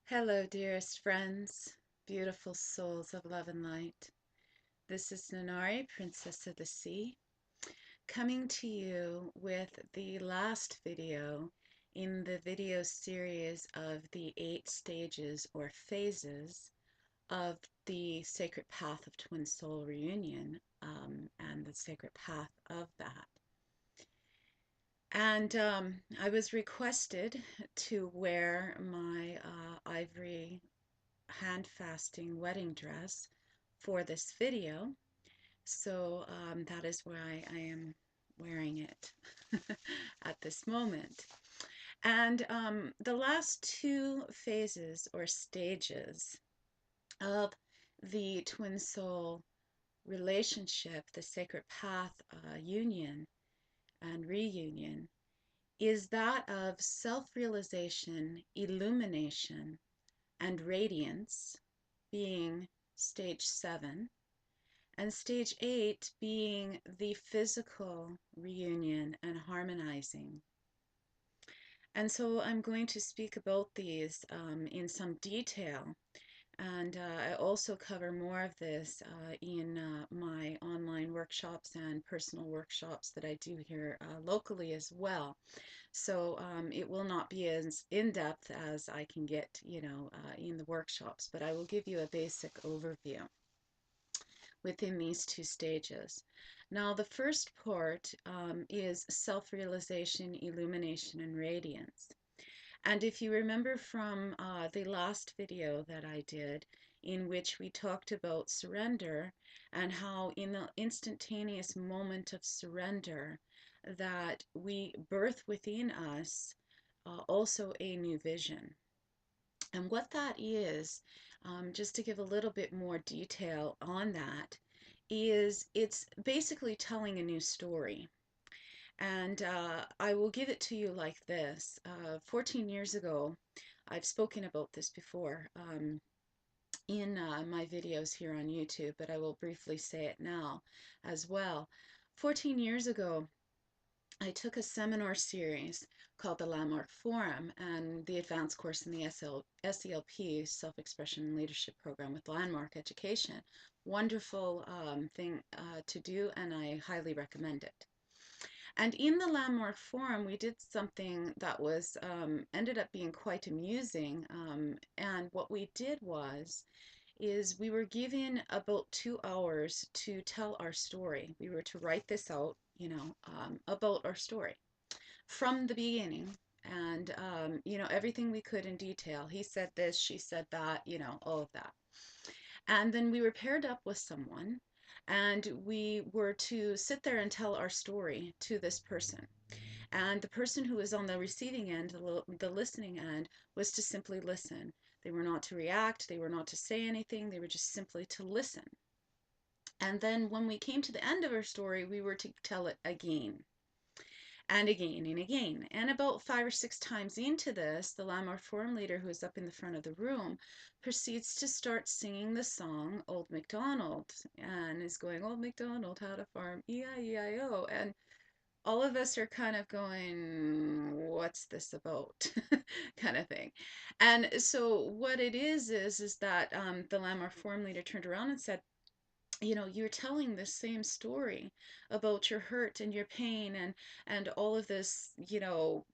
Hello, dearest friends, beautiful souls of love and light. This is Nanari, Princess of the Sea, coming to you with the last video in the video series of the 8 stages or phases of the sacred path of twin soul reunion, and the sacred path of that. And I was requested to wear my ivory hand fasting wedding dress for this video. So that is why I am wearing it at this moment. And the last two phases or stages of the twin soul relationship, the sacred path union and reunion, is that of self-realization, illumination, and radiance, being stage 7, and stage 8 being the physical reunion and harmonizing. And so I'm going to speak about these in some detail. And I also cover more of this in my online workshops and personal workshops that I do here locally as well. So it will not be as in-depth as I can get, in the workshops, but I will give you a basic overview within these two stages. Now, the first part is self-realization, illumination, and radiance. And if you remember from the last video that I did, in which we talked about surrender and how in the instantaneous moment of surrender that we birth within us also a new vision. And what that is, just to give a little bit more detail on that, is it's basically telling a new story. And I will give it to you like this. 14 years ago, I've spoken about this before in my videos here on YouTube, but I will briefly say it now as well. 14 years ago, I took a seminar series called the Landmark Forum and the advanced course in the SELP, Self-Expression and Leadership Program with Landmark Education. Wonderful thing to do, and I highly recommend it. And in the Landmark Forum, we did something that was ended up being quite amusing. And what we did is we were given about 2 hours to tell our story. We were to write this out, about our story from the beginning, and everything we could in detail. He said this, she said that, all of that. And then we were paired up with someone, and we were to sit there and tell our story to this person. And the person who was on the receiving end, the listening end, was to simply listen. They were not to react, they were not to say anything, they were just simply to listen. And then when we came to the end of our story, we were to tell it again and again and again. And about 5 or 6 times into this, the Landmark Forum leader, who is up in the front of the room, proceeds to start singing the song Old MacDonald, and is going, Old MacDonald had a farm, E-I-E-I-O. And all of us are kind of going, what's this about? kind of thing. And so what it is that the Landmark Forum leader turned around and said, you're telling the same story about your hurt and your pain and all of this,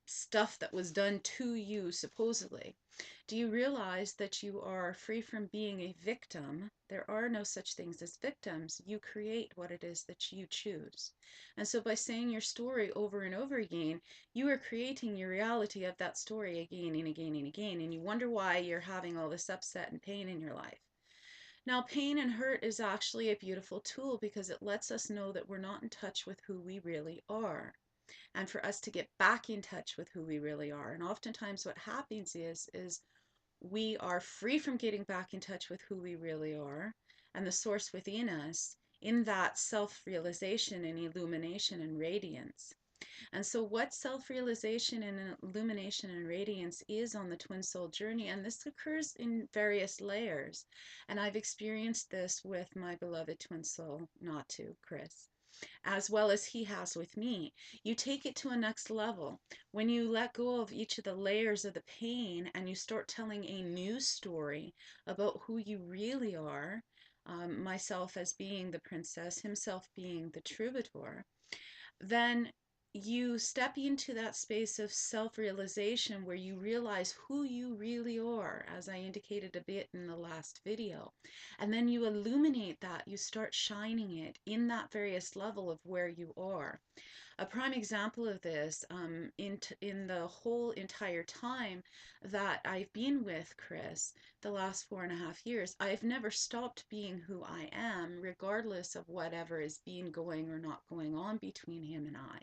stuff that was done to you supposedly. Do you realize that you are free from being a victim? There are no such things as victims. You create what it is that you choose. And so by saying your story over and over again, you are creating your reality of that story again and again and again. And you wonder why you're having all this upset and pain in your life. Now, pain and hurt is actually a beautiful tool because it lets us know that we're not in touch with who we really are, and for us to get back in touch with who we really are. And oftentimes what happens is we are free from getting back in touch with who we really are and the source within us in that self-realization and illumination and radiance. And so what self-realization and illumination and radiance is on the twin soul journey, and this occurs in various layers. And I've experienced this with my beloved twin soul, Natu, Chris. as well as he has with me. You take it to a next level. When you let go of each of the layers of the pain and you start telling a new story about who you really are, myself as being the princess, himself being the troubadour, then you step into that space of self-realization where you realize who you really are, as I indicated a bit in the last video. And then you illuminate that, you start shining it in that various level of where you are. A prime example of this, in the whole entire time that I've been with Chris, the last 4.5 years, I've never stopped being who I am, regardless of whatever is being going or not going on between him and I.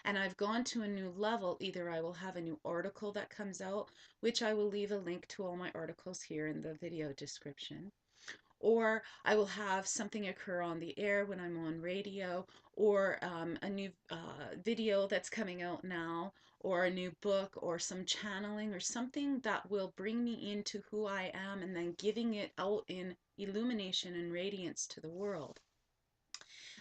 And I've gone to a new level. Either I will have a new article that comes out, which I will leave a link to all my articles here in the video description, or I will have something occur on the air when I'm on radio, or a new video that's coming out now, or a new book, or some channeling, or something that will bring me into who I am and then giving it out in illumination and radiance to the world.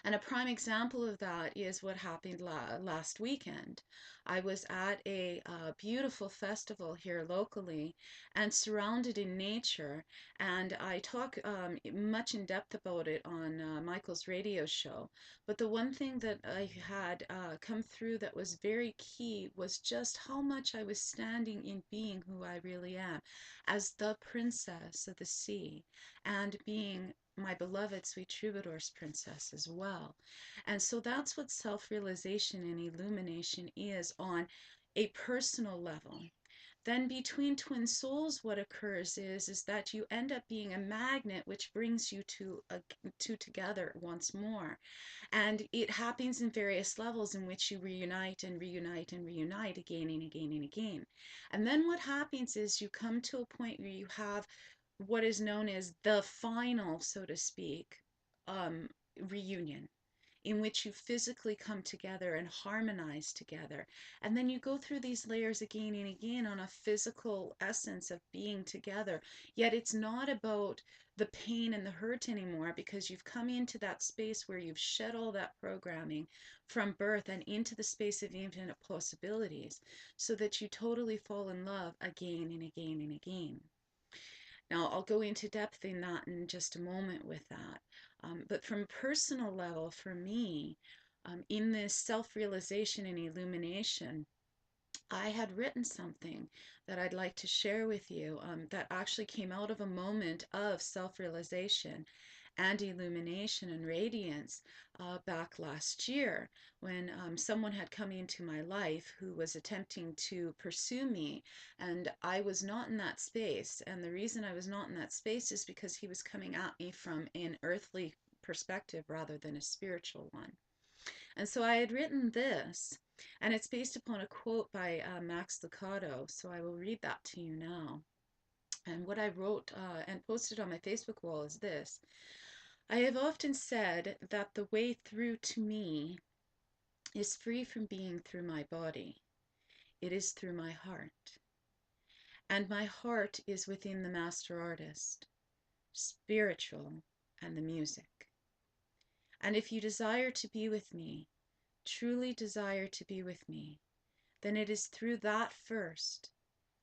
And a prime example of that is what happened last weekend. I was at a beautiful festival here locally and surrounded in nature. And I talk much in depth about it on Michael's radio show. But the one thing that I had come through that was very key was just how much I was standing in being who I really am as the princess of the sea and being my beloved sweet troubadour's princess as well. And so that's what self-realization and illumination is on a personal level. Then between twin souls, what occurs is that you end up being a magnet, which brings you to together once more. And it happens in various levels in which you reunite and reunite and reunite again and again and again. And then what happens is you come to a point where you have what is known as the final, so to speak, um, reunion, in which you physically come together and harmonize together. And then you go through these layers again and again on a physical essence of being together. Yet it's not about the pain and the hurt anymore, because you've come into that space where you've shed all that programming from birth and into the space of infinite possibilities, so that you totally fall in love again and again and again. Now, I'll go into depth in that in just a moment with that. But from a personal level, for me, in this self-realization and illumination, I had written something that I'd like to share with you that actually came out of a moment of self-realization and illumination and radiance back last year, when someone had come into my life who was attempting to pursue me, and I was not in that space. And the reason I was not in that space is because he was coming at me from an earthly perspective rather than a spiritual one. And so I had written this, and it's based upon a quote by Max Lucado, so I will read that to you now. And what I wrote and posted on my Facebook wall is this: I have often said that the way through to me is free from being through my body. It is through my heart. And my heart is within the master artist, spiritual, and the music. And if you desire to be with me, truly desire to be with me, then it is through that first,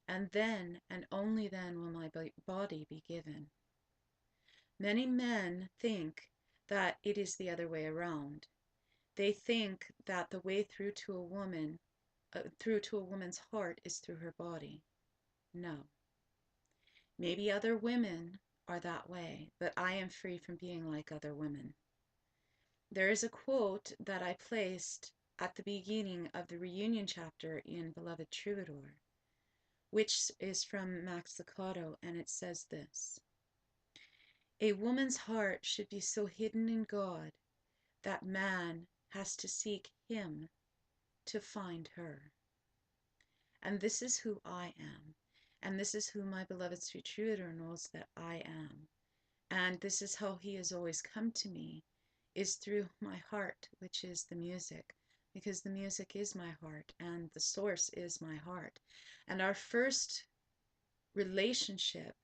and then and only then will my body be given. Many men think that it is the other way around. They think that the way through to a woman, through to a woman's heart, is through her body. No. Maybe other women are that way, but I am free from being like other women. There is a quote that I placed at the beginning of the reunion chapter in Beloved Troubadour, which is from Max Lucado, and it says this: a woman's heart should be so hidden in God that man has to seek him to find her. And this is who I am. And this is who my beloved sweet troubadour knows that I am. And this is how he has always come to me, is through my heart, which is the music, because the music is my heart and the source is my heart. And our first relationship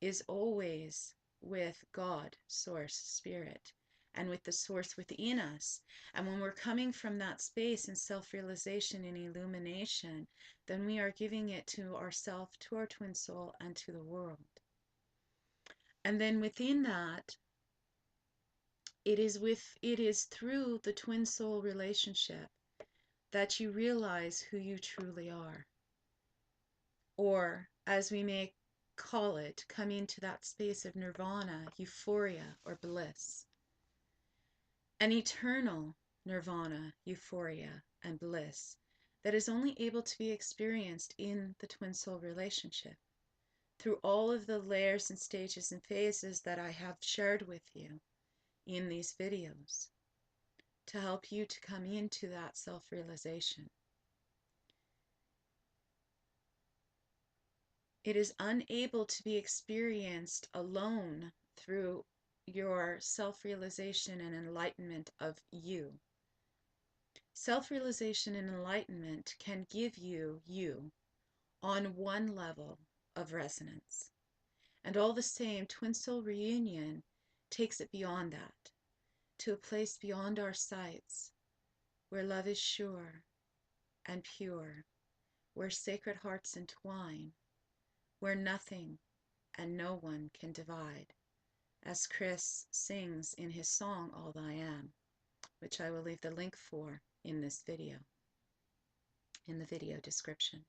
is always with God, source, spirit. and with the source within us. And when we're coming from that space in self-realization and illumination, then we are giving it to ourself, to our twin soul, and to the world. And then within that, it is through the twin soul relationship that you realize who you truly are. Or, as we may call it, come into that space of nirvana, euphoria, or bliss. An eternal nirvana, euphoria, and bliss that is only able to be experienced in the twin soul relationship through all of the layers and stages and phases that I have shared with you in these videos to help you to come into that self-realization. It is unable to be experienced alone through your self-realization and enlightenment of you. Self-realization and enlightenment can give you on one level of resonance. And all the same, twin soul reunion takes it beyond that, to a place beyond our sights, where love is sure and pure, where sacred hearts entwine, where nothing and no one can divide, as Chris sings in his song, All I Am, which I will leave the link for in this video, in the video description.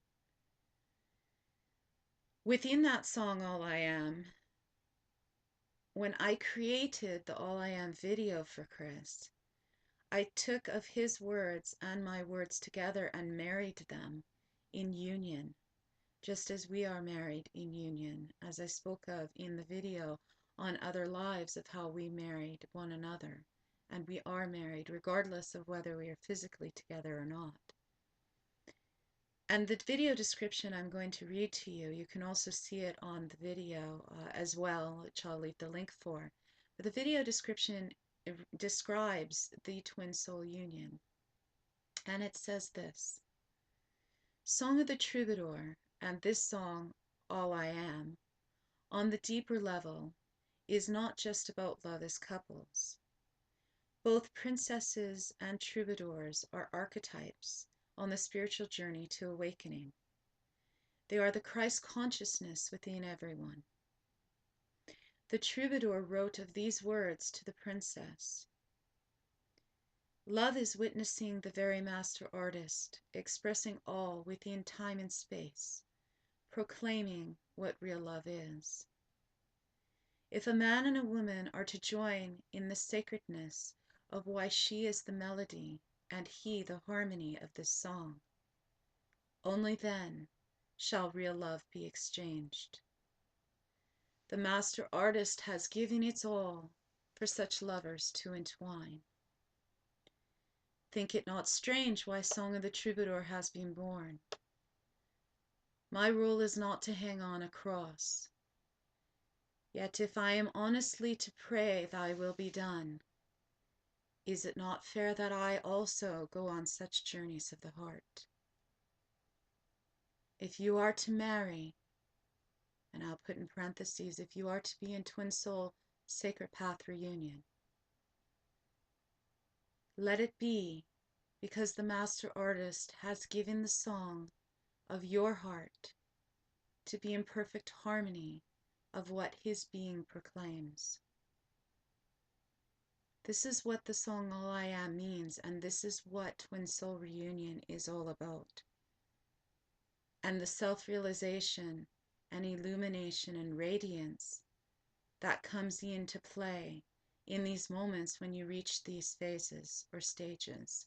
Within that song, All I Am, when I created the All I Am video for Chris, I took of his words and my words together and married them in union, just as we are married in union, as I spoke of in the video on other lives of how we married one another. And we are married regardless of whether we are physically together or not. And the video description I'm going to read to you, you can also see it on the video as well, which I'll leave the link for. But the video description describes the twin soul union. And it says this: Song of the Troubadour, and this song, All I Am, on the deeper level, is not just about love as couples. Both princesses and troubadours are archetypes on the spiritual journey to awakening. They are the Christ consciousness within everyone. The troubadour wrote of these words to the princess: Love is witnessing the very master artist, expressing all within time and space, proclaiming what real love is. If a man and a woman are to join in the sacredness of why she is the melody and he the harmony of this song, only then shall real love be exchanged. The master artist has given its all for such lovers to entwine. Think it not strange why Song of the Troubadour has been born. My role is not to hang on a cross. Yet if I am honestly to pray thy will be done, is it not fair that I also go on such journeys of the heart? If you are to marry, and I'll put in parentheses, if you are to be in twin soul sacred path reunion, let it be because the master artist has given the song of your heart to be in perfect harmony of what his being proclaims. This is what the song All I Am means, and this is what twin soul reunion is all about. And the self-realization and illumination and radiance that comes into play in these moments when you reach these phases or stages.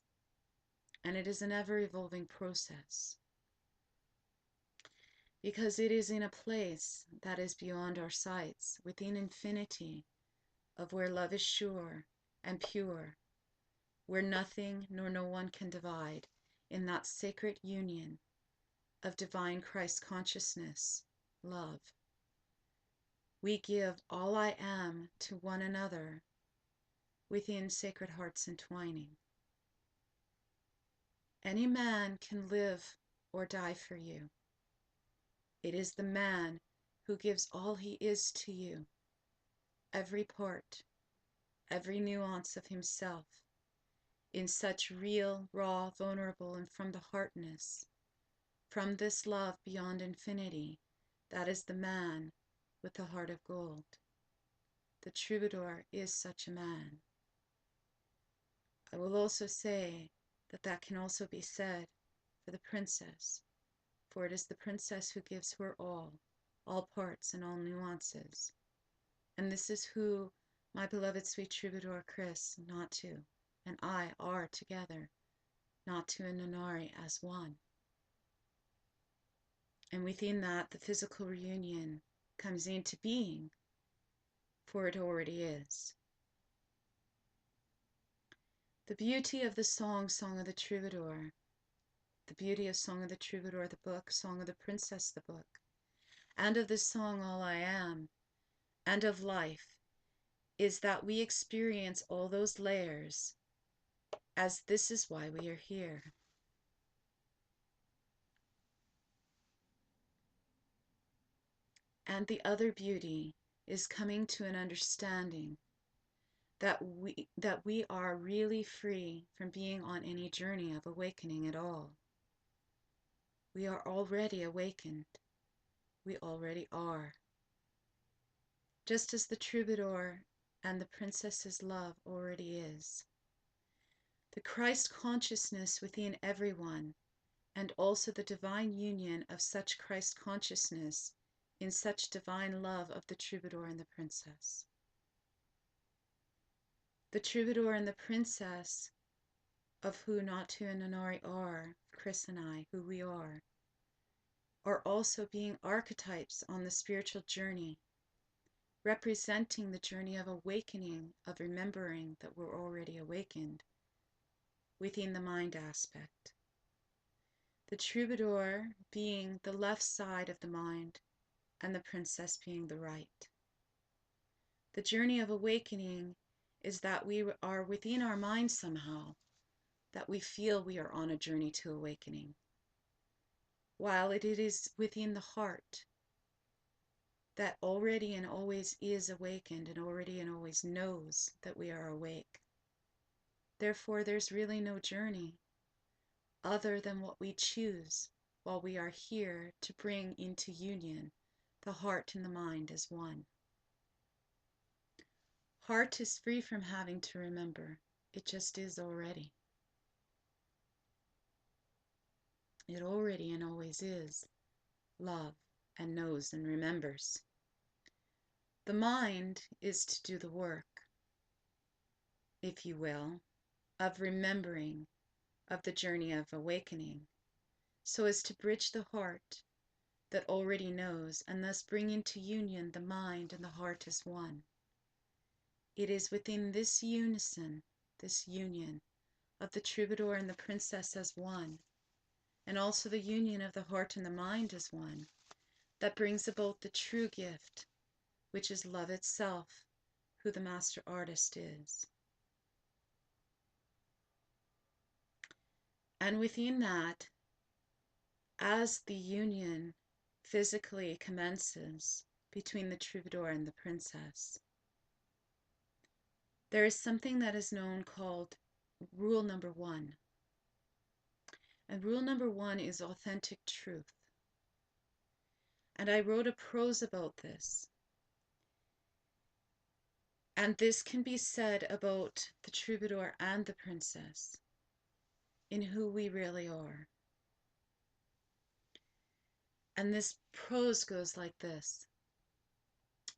And it is an ever-evolving process, because it is in a place that is beyond our sights, within infinity of where love is sure and pure, where nothing nor no one can divide, in that sacred union of divine Christ consciousness, love. We give all I am to one another within sacred hearts entwining. Any man can live or die for you. It is the man who gives all he is to you, every part, every nuance of himself in such real, raw, vulnerable, and from the heartness, from this love beyond infinity, that is the man with the heart of gold. The troubadour is such a man. I will also say that that can also be said for the princess, for it is the princess who gives her all parts and all nuances. And this is who my beloved sweet troubadour Chris, Natu, and I are together, Natu and Nanari as one. And within that, the physical reunion comes into being, for it already is. The beauty of the song, Song of the Troubadour, the beauty of Song of the Troubadour, the book, Song of the Princess, the book, and of this song, All I Am, and of life, is that we experience all those layers, as this is why we are here. And the other beauty is coming to an understanding that we are really free from being on any journey of awakening at all. We are already awakened. We already are. Just as the troubadour and the princess's love already is. The Christ consciousness within everyone, and also the divine union of such Christ consciousness in such divine love of the troubadour and the princess. The troubadour and the princess, of who Natu and Nanari are, Chris and I, who we are also being archetypes on the spiritual journey, representing the journey of awakening, of remembering that we're already awakened within the mind aspect. The troubadour being the left side of the mind and the princess being the right. The journey of awakening is that we are within our mind somehow, that we feel we are on a journey to awakening, while it is within the heart that already and always is awakened and already and always knows that we are awake. Therefore, there's really no journey other than what we choose while we are here to bring into union the heart and the mind as one. Heart is free from having to remember. It just is already. It already and always is love and knows and remembers. The mind is to do the work, if you will, of remembering, of the journey of awakening, so as to bridge the heart that already knows and thus bring into union the mind and the heart as one. It is within this unison, this union of the troubadour and the princess as one, and also the union of the heart and the mind as one, that brings about the true gift, which is love itself, who the master artist is. And within that, as the union physically commences between the troubadour and the princess, there is something that is known called rule number 1. And rule number 1 is authentic truth. And I wrote a prose about this. And this can be said about the troubadour and the princess, in who we really are. And this prose goes like this.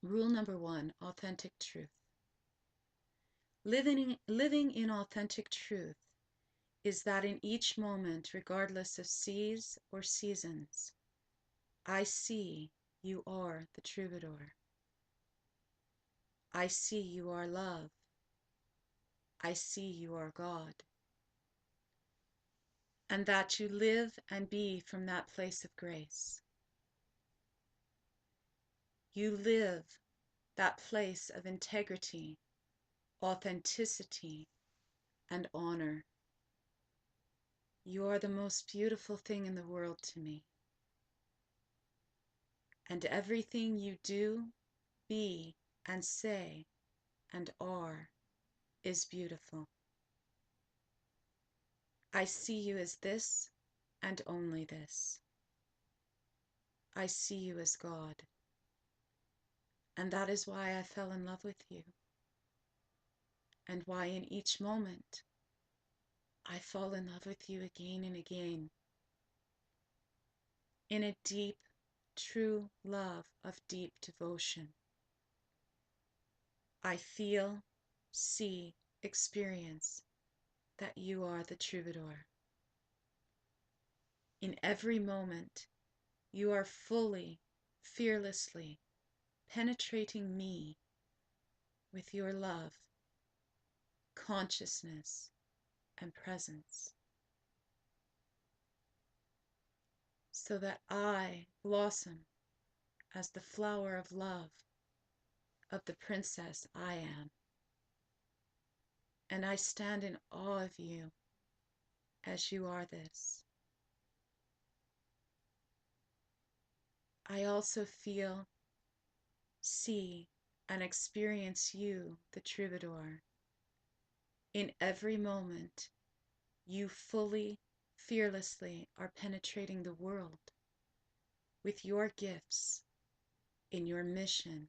Rule number 1, authentic truth. Living in authentic truth is that in each moment, regardless of seas or seasons, I see you are the troubadour. I see you are love. I see you are God. And that you live and be from that place of grace. You live that place of integrity, authenticity, and honor. You are the most beautiful thing in the world to me. And everything you do, be, and say, and are is beautiful. I see you as this and only this. I see you as God. And that is why I fell in love with you. And why in each moment I fall in love with you again and again. In a deep, true love of deep devotion. I feel, see, experience that you are the troubadour. In every moment, you are fully, fearlessly penetrating me with your love, consciousness, and presence, so that I blossom as the flower of love of the princess I am. And I stand in awe of you as you are this. I also feel, see, and experience you, the troubadour. In every moment, you fully, fearlessly are penetrating the world with your gifts, in your mission,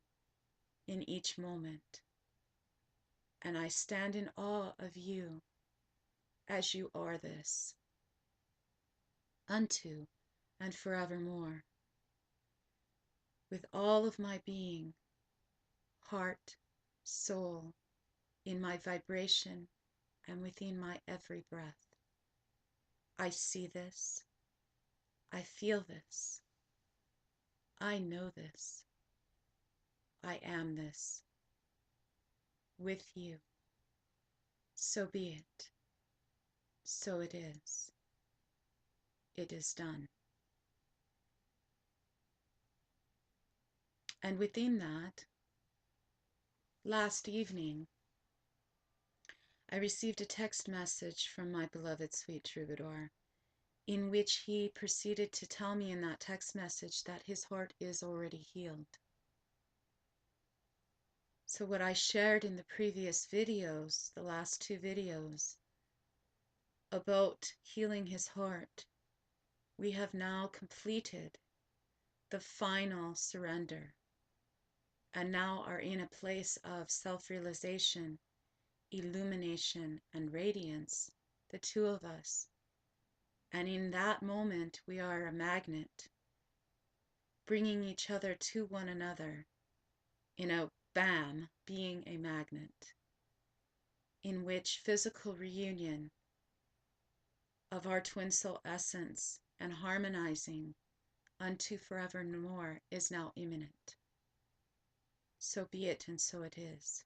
in each moment. And I stand in awe of you as you are this, unto and forevermore, with all of my being, heart, soul, in my vibration, and within my every breath. I see this. I feel this. I know this. I am this. With you. So be it. So it is. It is done. And within that, last evening, I received a text message from my beloved sweet troubadour, in which he proceeded to tell me in that text message that his heart is already healed. So what I shared in the previous videos, the last two videos, about healing his heart, we have now completed the final surrender and now are in a place of self-realization, illumination, and radiance, the two of us. And in that moment, we are a magnet, bringing each other to one another in a BAM, being a magnet, in which physical reunion of our twin soul essence and harmonizing unto forevermore is now imminent. So be it, and so it is.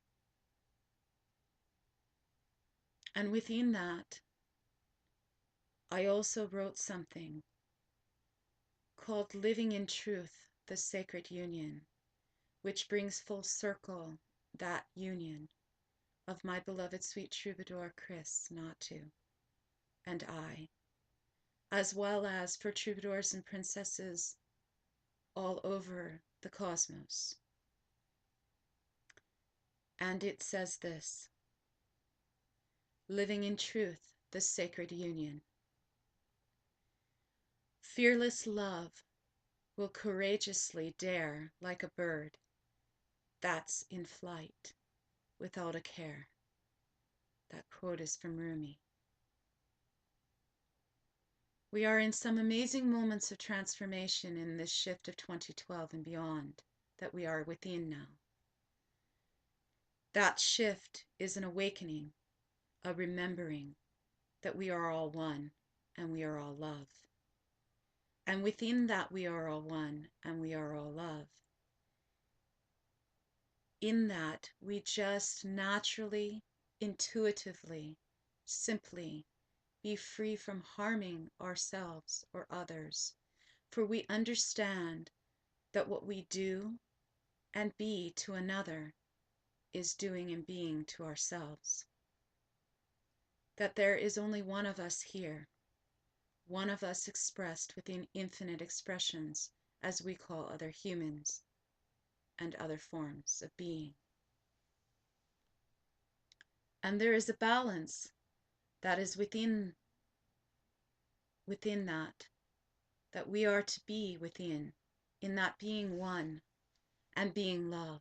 And within that, I also wrote something called Living in Truth, the Sacred Union, which brings full circle that union of my beloved sweet troubadour Chris Natu and I, as well as for troubadours and princesses all over the cosmos. And it says this: Living in truth, the sacred union. Fearless love will courageously dare like a bird that's in flight without a care. That quote is from Rumi. We are in some amazing moments of transformation in this shift of 2012 and beyond that we are within now. That shift is an awakening, a remembering that we are all one and we are all love. And within that we are all one and we are all love. In that we just naturally, intuitively, simply be free from harming ourselves or others. For we understand that what we do and be to another is doing and being to ourselves. That there is only one of us here, one of us expressed within infinite expressions, as we call other humans and other forms of being. And there is a balance that is within that we are to be within, in that being one and being love.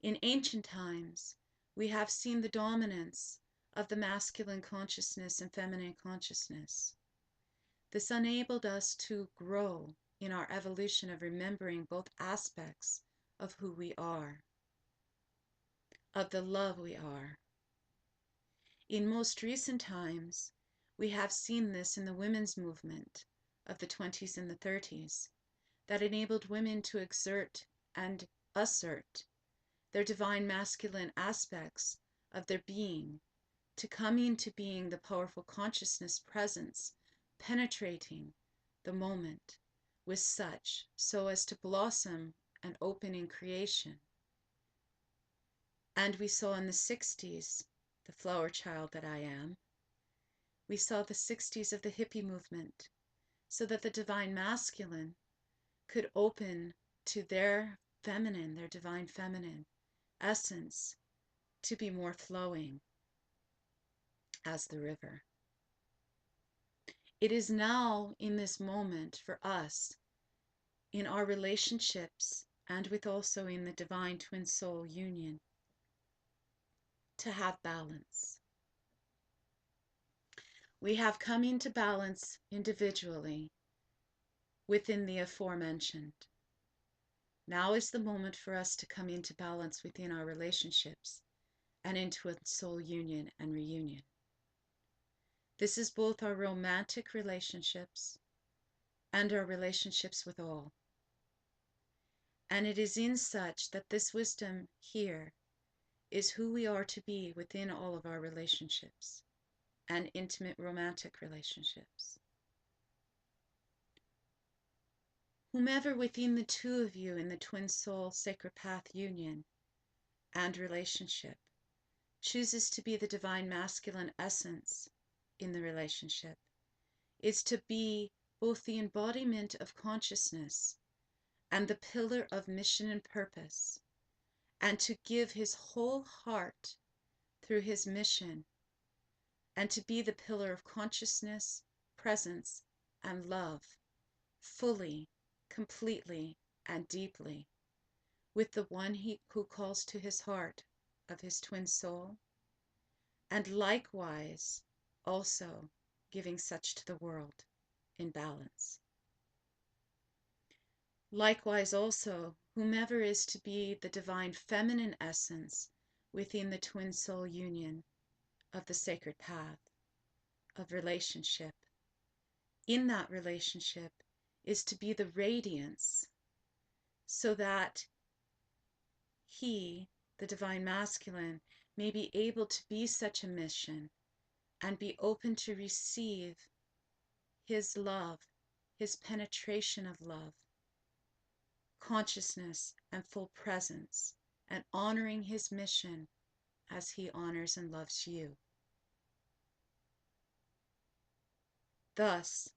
In ancient times, we have seen the dominance of the masculine consciousness and feminine consciousness. This enabled us to grow in our evolution of remembering both aspects of who we are, of the love we are. In most recent times, we have seen this in the women's movement of the 20s and the 30s that enabled women to exert and assert their divine masculine aspects of their being, to come into being the powerful consciousness presence, penetrating the moment with such so as to blossom and open in creation. And we saw in the 60s, the flower child that I am, we saw the 60s of the hippie movement, so that the divine masculine could open to their feminine, their divine feminine essence, to be more flowing as the river. It is now in this moment for us, in our relationships and with also in the divine twin soul union, to have balance. We have come into balance individually within the aforementioned. Now is the moment for us to come into balance within our relationships and into a soul union and reunion. This is both our romantic relationships and our relationships with all. And it is in such that this wisdom here is who we are to be within all of our relationships and intimate romantic relationships. Whomever within the two of you in the twin soul sacred path union and relationship chooses to be the divine masculine essence in the relationship is to be both the embodiment of consciousness and the pillar of mission and purpose, and to give his whole heart through his mission, and to be the pillar of consciousness, presence, and love, fully, completely, and deeply, with the one who calls to his heart of his twin soul, and likewise also giving such to the world in balance. Likewise also, whomever is to be the divine feminine essence within the twin soul union of the sacred path of relationship, in that relationship is to be the radiance, so that he, the divine masculine, may be able to be such a mission and be open to receive his love, his penetration of love, consciousness and full presence, and honoring his mission as he honors and loves you. Thus,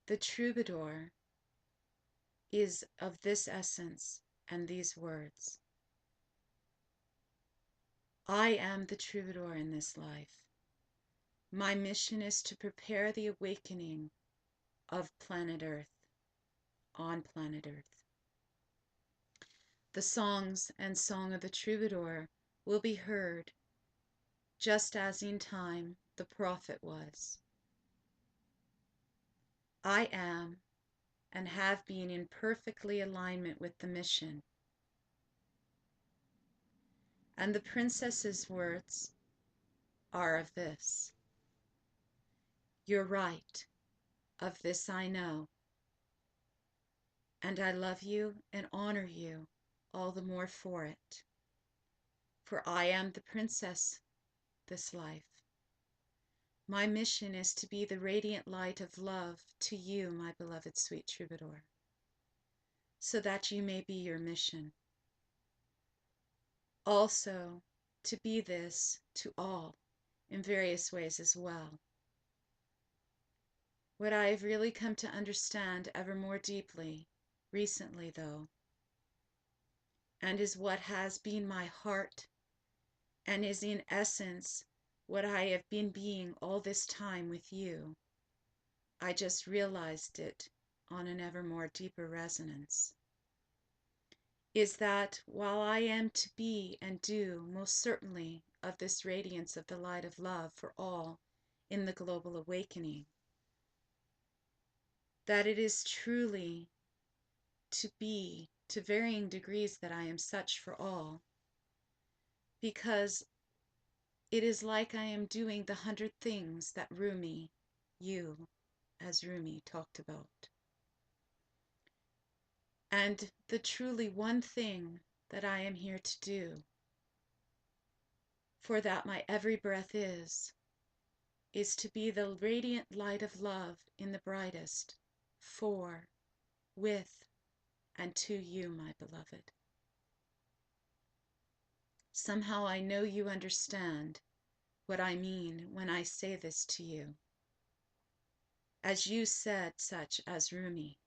the troubadour is of this essence and these words. I am the troubadour in this life. My mission is to prepare the awakening of planet Earth, on planet Earth. The songs and song of the troubadour will be heard just as in time the prophet was. I am and have been in perfectly alignment with the mission. And the princess's words are of this. You're right, of this I know, and I love you and honor you all the more for it. For I am the princess this life. My mission is to be the radiant light of love to you, my beloved sweet troubadour, so that you may be your mission. Also, to be this to all in various ways as well. What I have really come to understand ever more deeply, recently though, and is what has been my heart and is in essence what I have been being all this time with you. I just realized it on an ever more deeper resonance. Is that while I am to be and do most certainly of this radiance of the light of love for all in the global awakening, that it is truly to be to varying degrees that I am such for all, because it is like I am doing the 100 things that Rumi, you as Rumi, talked about. And the truly one thing that I am here to do, for that my every breath is to be the radiant light of love in the brightest, for, with, and to you, my beloved. Somehow I know you understand what I mean when I say this to you. As you said, such as Rumi,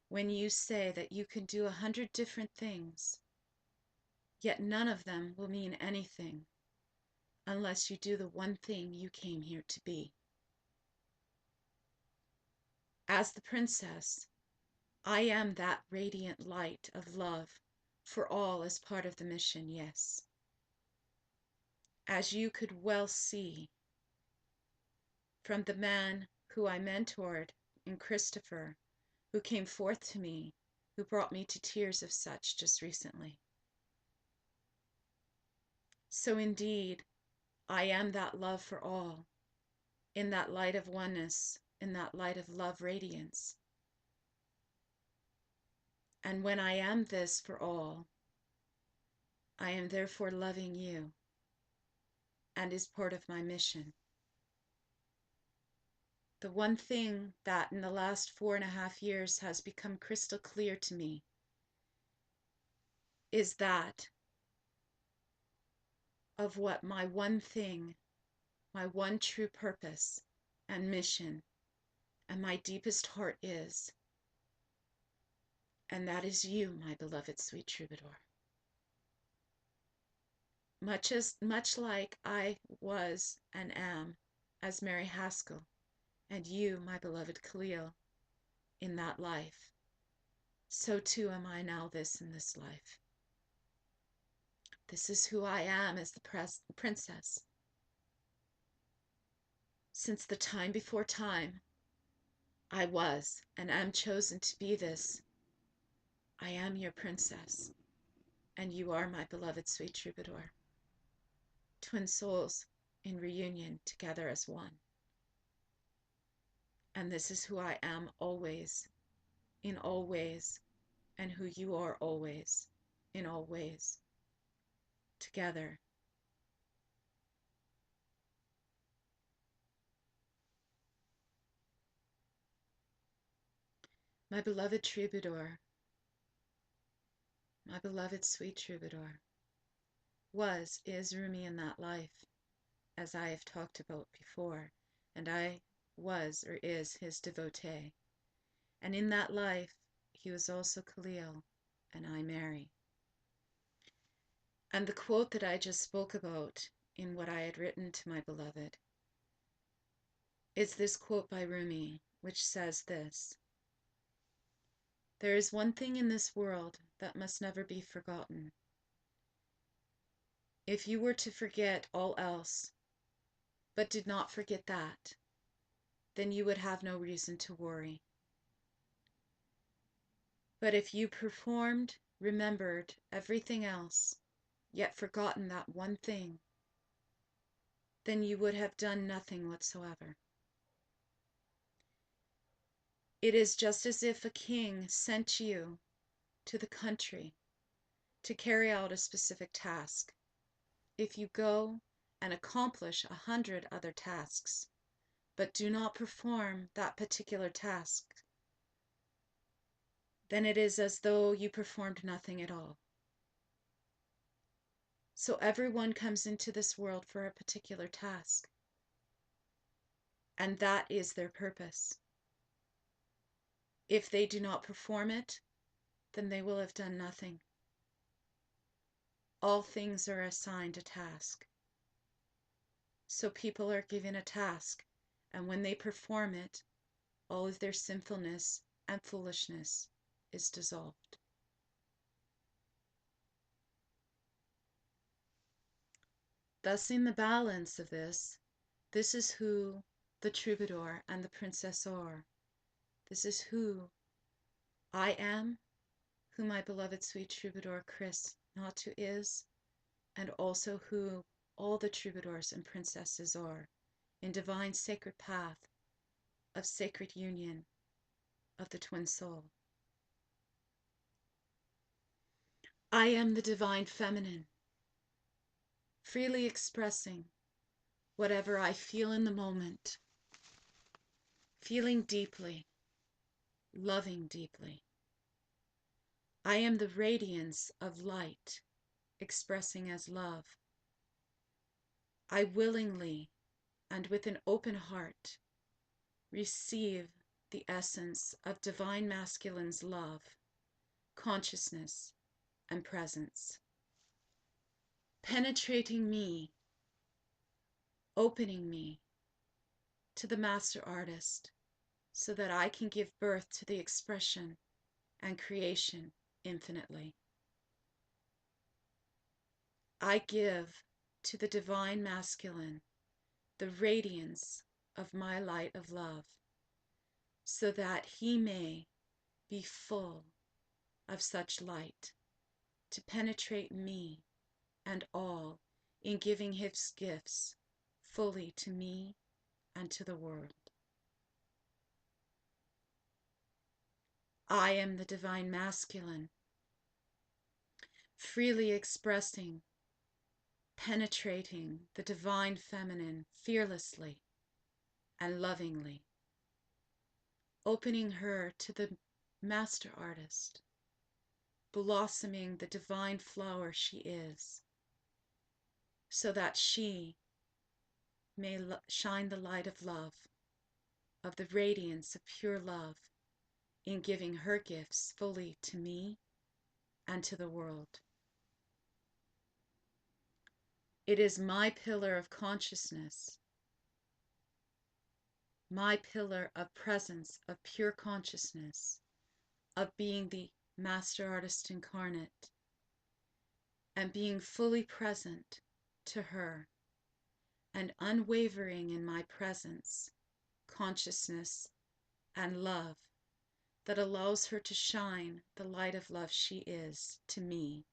when you say that you can do 100 different things, yet none of them will mean anything unless you do the one thing you came here to be. As the princess, I am that radiant light of love for all as part of the mission, yes. As you could well see from the man who I mentored in Christopher, who came forth to me, who brought me to tears of such just recently. So indeed, I am that love for all, in that light of oneness, in that light of love radiance. And when I am this for all, I am therefore loving you, and is part of my mission. The one thing that in the last 4.5 years has become crystal clear to me is that of what my one thing, my one true purpose and mission and my deepest heart is, and that is you, my beloved sweet troubadour. Much like I was and am as Mary Haskell, and you, my beloved Khalil, in that life, so too am I now this in this life. This is who I am as the princess. Since the time before time, I was and am chosen to be this. I am your princess, and you are my beloved sweet troubadour. Twin souls in reunion together as one. And this is who I am always, in all ways, and who you are always, in all ways, together. My beloved troubadour, my beloved sweet troubadour, is Rumi in that life, as I have talked about before, and I was or is his devotee. And in that life, he was also Khalil, and I Mary. And the quote that I just spoke about in what I had written to my beloved is this quote by Rumi, which says this: "There is one thing in this world that must never be forgotten. If you were to forget all else, but did not forget that, then you would have no reason to worry. But if you performed, remembered everything else, yet forgotten that one thing, then you would have done nothing whatsoever. It is just as if a king sent you to the country to carry out a specific task. If you go and accomplish 100 other tasks, but do not perform that particular task, then it is as though you performed nothing at all. So everyone comes into this world for a particular task, and that is their purpose. If they do not perform it, then they will have done nothing. All things are assigned a task. So people are given a task, and when they perform it, all of their sinfulness and foolishness is dissolved. Thus, in the balance of this is who the troubadour and the princess are. This is who I am, who my beloved sweet troubadour Chris Natu is, and also who all the troubadours and princesses are in divine sacred path of sacred union of the twin soul. I am the divine feminine, freely expressing whatever I feel in the moment, feeling deeply, loving deeply. I am the radiance of light, expressing as love. I willingly and with an open heart receive the essence of divine masculine's love, consciousness, and presence, penetrating me, opening me to the master artist so that I can give birth to the expression and creation infinitely. I give to the divine masculine the radiance of my light of love so that he may be full of such light to penetrate me and all in giving his gifts fully to me and to the world. I am the divine masculine, freely expressing, penetrating the divine feminine fearlessly and lovingly, opening her to the master artist, blossoming the divine flower she is, so that she may shine the light of love, of the radiance of pure love, in giving her gifts fully to me and to the world. It is my pillar of consciousness, my pillar of presence, of pure consciousness, of being the Master Artist incarnate, and being fully present to her, and unwavering in my presence, consciousness, and love that allows her to shine the light of love she is to me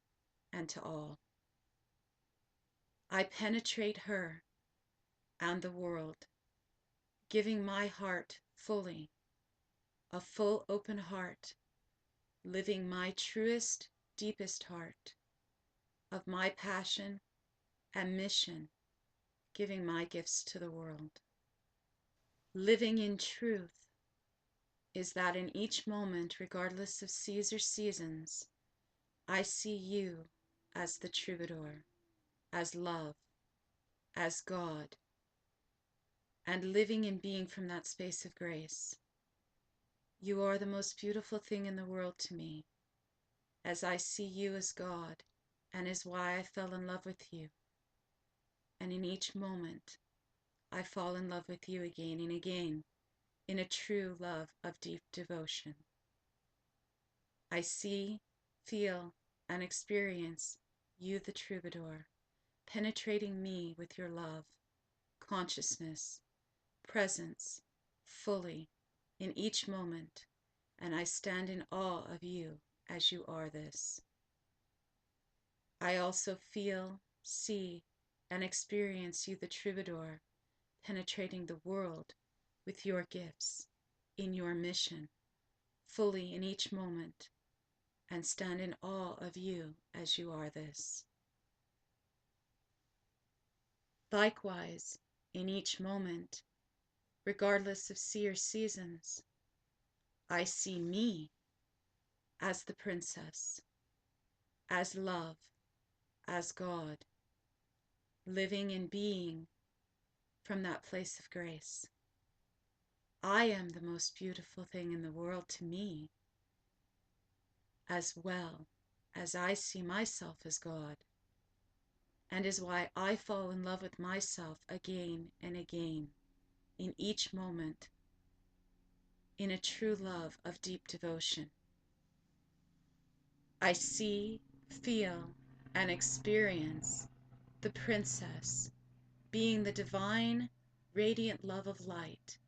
and to all. I penetrate her and the world, giving my heart fully, a full open heart, living my truest, deepest heart of my passion and mission, giving my gifts to the world. Living in truth is that in each moment, regardless of seas or seasons, I see you as the troubadour, as love, as God, and living and being from that space of grace. You are the most beautiful thing in the world to me, as I see you as God, and is why I fell in love with you. And in each moment, I fall in love with you again and again, in a true love of deep devotion. I see, feel, and experience you, the troubadour, penetrating me with your love, consciousness, presence, fully, in each moment, and I stand in awe of you as you are this. I also feel, see, and experience you, the troubadour, penetrating the world with your gifts, in your mission, fully in each moment, and stand in awe of you as you are this. Likewise, in each moment, regardless of sea or seasons, I see me as the princess, as love, as God, living and being from that place of grace. I am the most beautiful thing in the world to me, as well as I see myself as God, and is why I fall in love with myself again and again, in each moment, in a true love of deep devotion. I see, feel, and experience the princess being the divine, radiant love of light,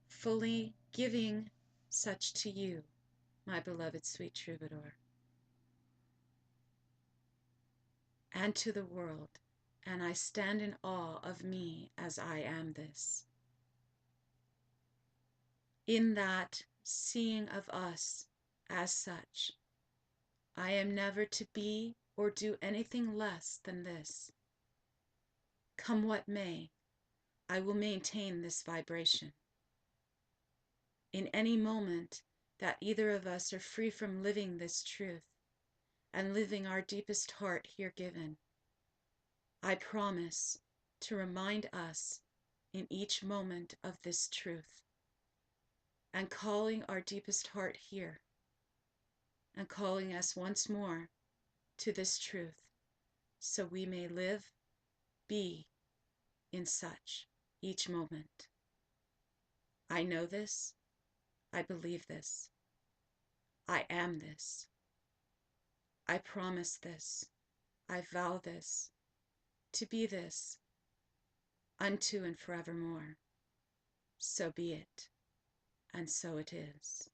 fully giving such to you, my beloved sweet troubadour, and to the world, and I stand in awe of me as I am this. In that seeing of us as such, I am never to be or do anything less than this. Come what may, I will maintain this vibration. In any moment that either of us are free from living this truth and living our deepest heart here given, I promise to remind us in each moment of this truth and calling our deepest heart here and calling us once more to this truth so we may live, be in such each moment. I know this. I believe this. I am this. I promise this. I vow this. To be this. Unto and forevermore. So be it. And so it is.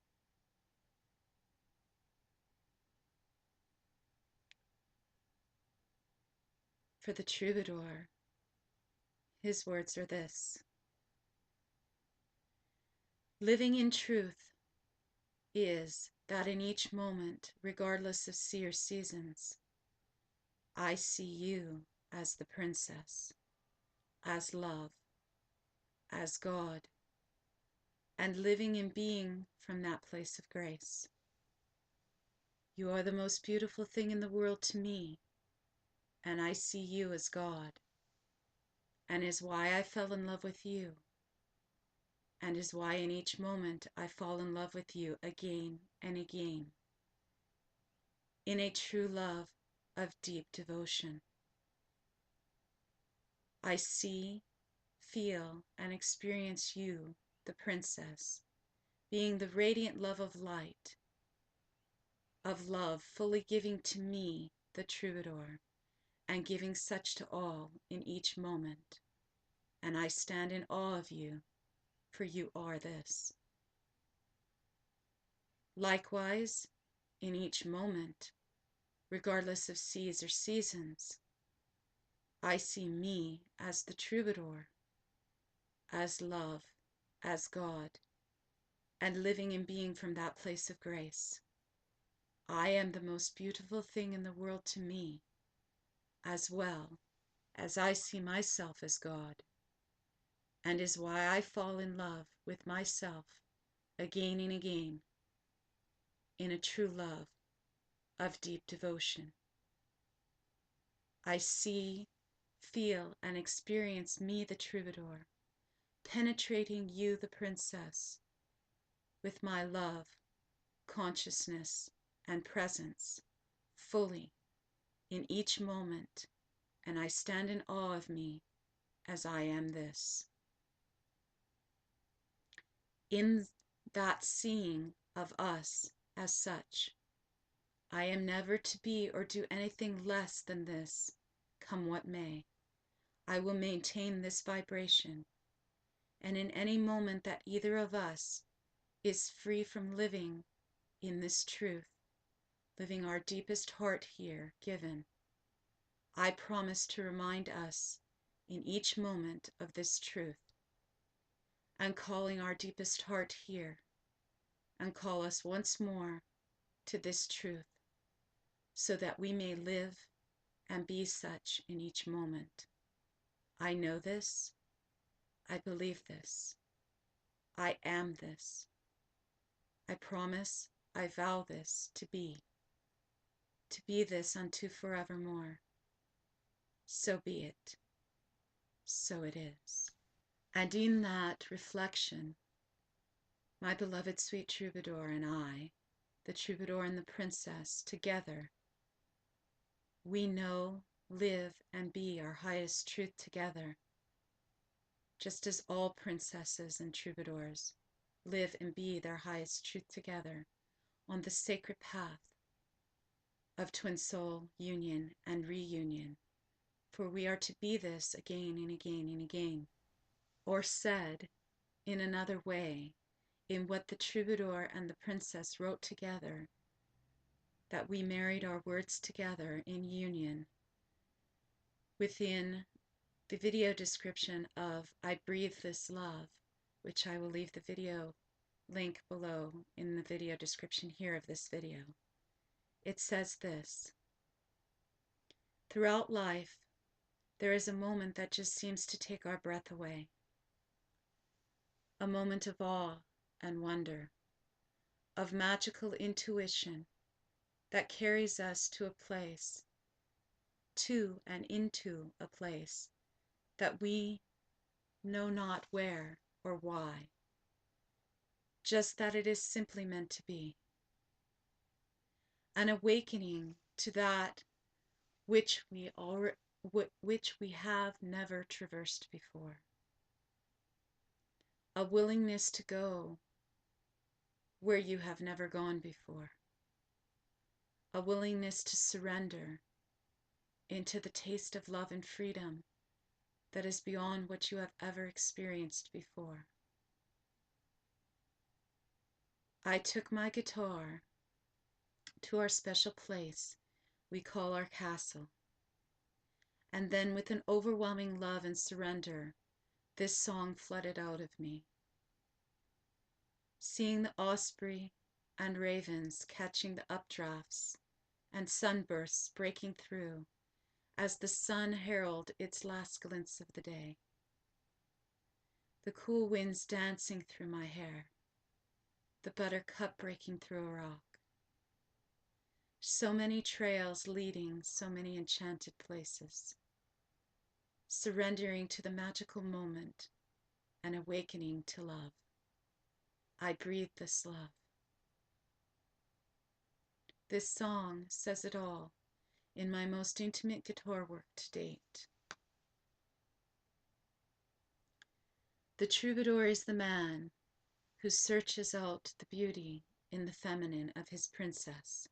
For the troubadour, his words are this: living in truth is that in each moment, regardless of sea or seasons, I see you as the princess, as love, as God, and living and being from that place of grace. You are the most beautiful thing in the world to me, and I see you as God, and is why I fell in love with you, and is why in each moment I fall in love with you again and again, in a true love of deep devotion. I see, feel, and experience you, the princess, being the radiant love of light, of love fully giving to me, the troubadour, and giving such to all in each moment. And I stand in awe of you, for you are this. Likewise, in each moment, regardless of seas or seasons, I see me as the troubadour, as love, as God, and living and being from that place of grace. I am the most beautiful thing in the world to me, as well as I see myself as God, and is why I fall in love with myself again and again, in a true love of deep devotion. I see, feel, and experience me, the troubadour, penetrating you, the princess, with my love, consciousness, and presence, fully, in each moment, and I stand in awe of me as I am this. In that seeing of us as such, I am never to be or do anything less than this, come what may. I will maintain this vibration, and in any moment that either of us is free from living in this truth, living our deepest heart here given, I promise to remind us in each moment of this truth, and calling our deepest heart here, and call us once more to this truth, so that we may live and be such in each moment. I know this. I believe this. I am this. I promise, I vow this to be this unto forevermore. So be it. So it is. And in that reflection, my beloved sweet troubadour and I, the troubadour and the princess, together, we know, live and be our highest truth together, just as all princesses and troubadours live and be their highest truth together on the sacred path of twin soul union and reunion. For we are to be this again and again and again. Or said in another way, in what the troubadour and the princess wrote together, that we married our words together in union within the video description of I Breathe This Love, which I will leave the video link below in the video description here of this video. It says this: throughout life, there is a moment that just seems to take our breath away. A moment of awe and wonder, of magical intuition that carries us to a place, to and into a place that we know not where or why, just that it is simply meant to be. An awakening to that which we have never traversed before. A willingness to go where you have never gone before. A willingness to surrender into the taste of love and freedom that is beyond what you have ever experienced before. I took my guitar to our special place we call our castle, and then with an overwhelming love and surrender, this song flooded out of me. Seeing the osprey and ravens catching the updrafts and sunbursts breaking through as the sun heralded its last glints of the day. The cool winds dancing through my hair, the buttercup breaking through a rock. So many trails leading so many enchanted places. Surrendering to the magical moment and awakening to love. I breathe this love. This song says it all in my most intimate guitar work to date. The troubadour is the man who searches out the beauty in the feminine of his princess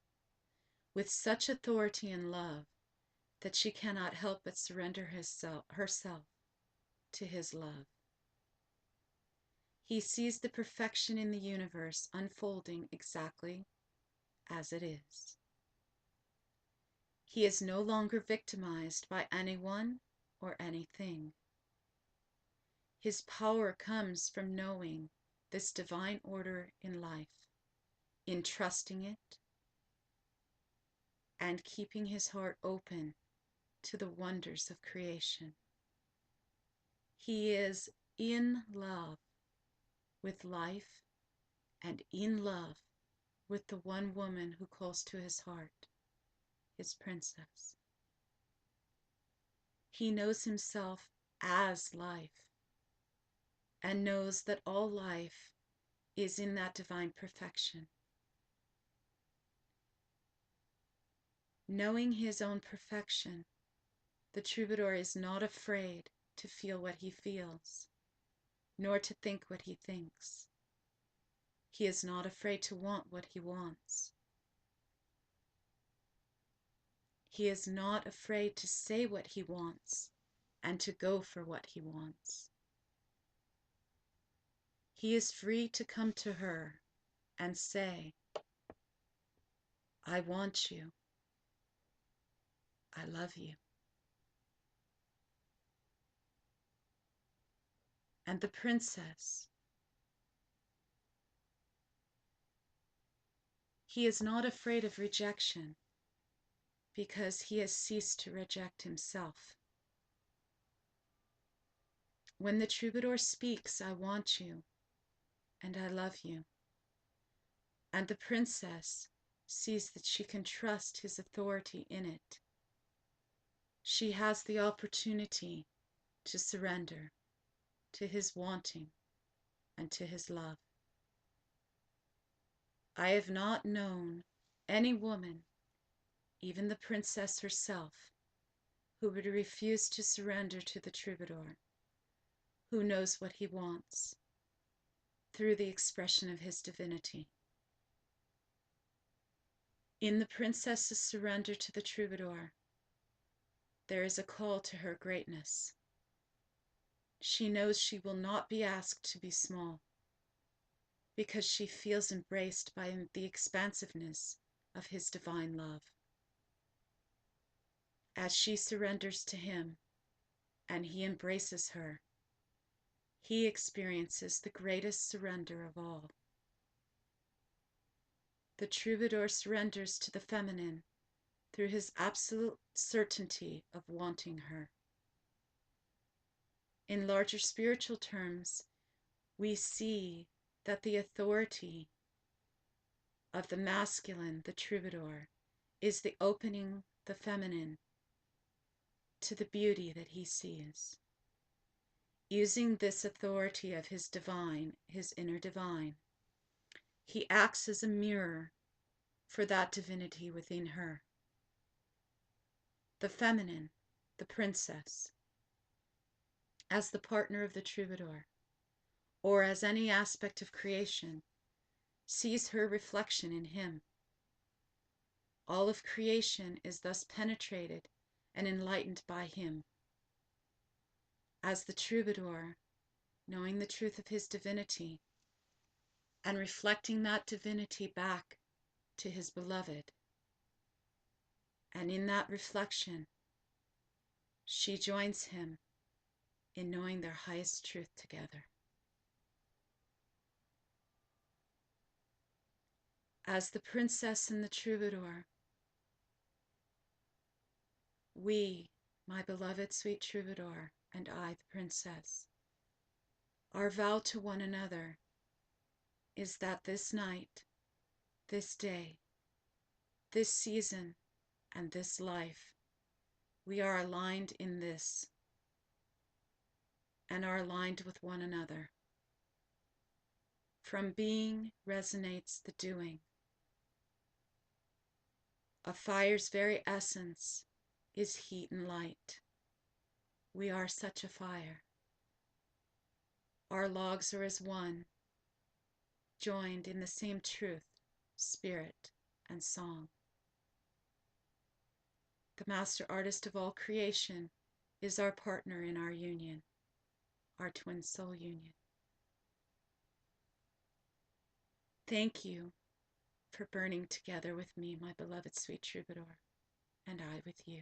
with such authority and love that she cannot help but surrender herself to his love. He sees the perfection in the universe unfolding exactly as it is. He is no longer victimized by anyone or anything. His power comes from knowing this divine order in life, in trusting it, and keeping his heart open to the wonders of creation. He is in love with life and in love with the one woman who calls to his heart, his princess. He knows himself as life and knows that all life is in that divine perfection. Knowing his own perfection, the troubadour is not afraid to feel what he feels, nor to think what he thinks. He is not afraid to want what he wants. He is not afraid to say what he wants and to go for what he wants. He is free to come to her and say, I want you. I love you. And the princess, he is not afraid of rejection because he has ceased to reject himself. When the troubadour speaks, I want you and I love you, and the princess sees that she can trust his authority in it, she has the opportunity to surrender to his wanting and to his love. I have not known any woman, even the princess herself, who would refuse to surrender to the troubadour, who knows what he wants through the expression of his divinity. In the princess's surrender to the troubadour, there is a call to her greatness. She knows she will not be asked to be small, because she feels embraced by the expansiveness of his divine love. As she surrenders to him and he embraces her, he experiences the greatest surrender of all. The troubadour surrenders to the feminine through his absolute certainty of wanting her. In larger spiritual terms, we see that the authority of the masculine, the troubadour, is the opening the feminine to the beauty that he sees. Using this authority of his divine, his inner divine, he acts as a mirror for that divinity within her. The feminine, the princess, as the partner of the troubadour, or as any aspect of creation, sees her reflection in him. All of creation is thus penetrated and enlightened by him. As the troubadour, knowing the truth of his divinity and reflecting that divinity back to his beloved, and in that reflection, she joins him in knowing their highest truth together. As the princess and the troubadour, we, my beloved sweet troubadour, and I, the princess, our vow to one another is that this night, this day, this season, and this life, we are aligned in this and are aligned with one another. From being resonates the doing. A fire's very essence is heat and light. We are such a fire. Our logs are as one, joined in the same truth, spirit, and song. The master artist of all creation is our partner in our union, our twin soul union. Thank you for burning together with me, my beloved sweet troubadour, and I with you.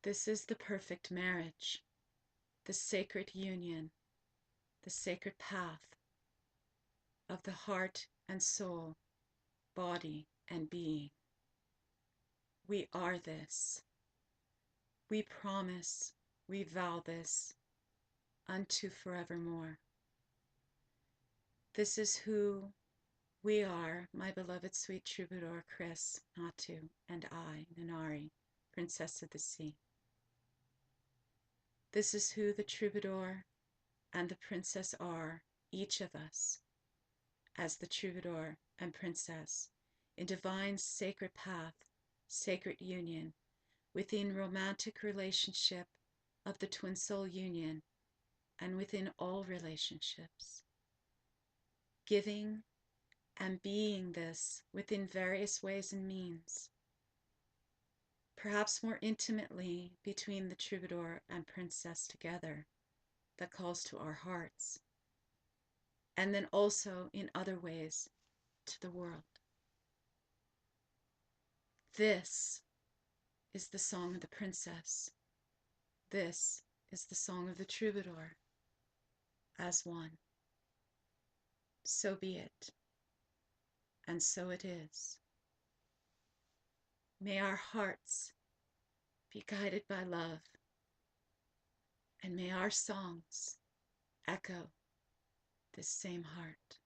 This is the perfect marriage, the sacred union, the sacred path of the heart and soul, body and being. We are this. We promise, we vow this unto forevermore. This is who we are, my beloved sweet troubadour Chris, Natu, and I, Nanari, Princess of the Sea. This is who the troubadour and the princess are, each of us, as the troubadour and princess, in divine sacred path, sacred union, within romantic relationship of the twin soul union, and within all relationships. Giving and being this within various ways and means, perhaps more intimately between the troubadour and princess together, that calls to our hearts, and then also in other ways to the world. This is the song of the princess. This is the song of the troubadour, as one. So be it, and so it is. May our hearts be guided by love, and may our songs echo this same heart.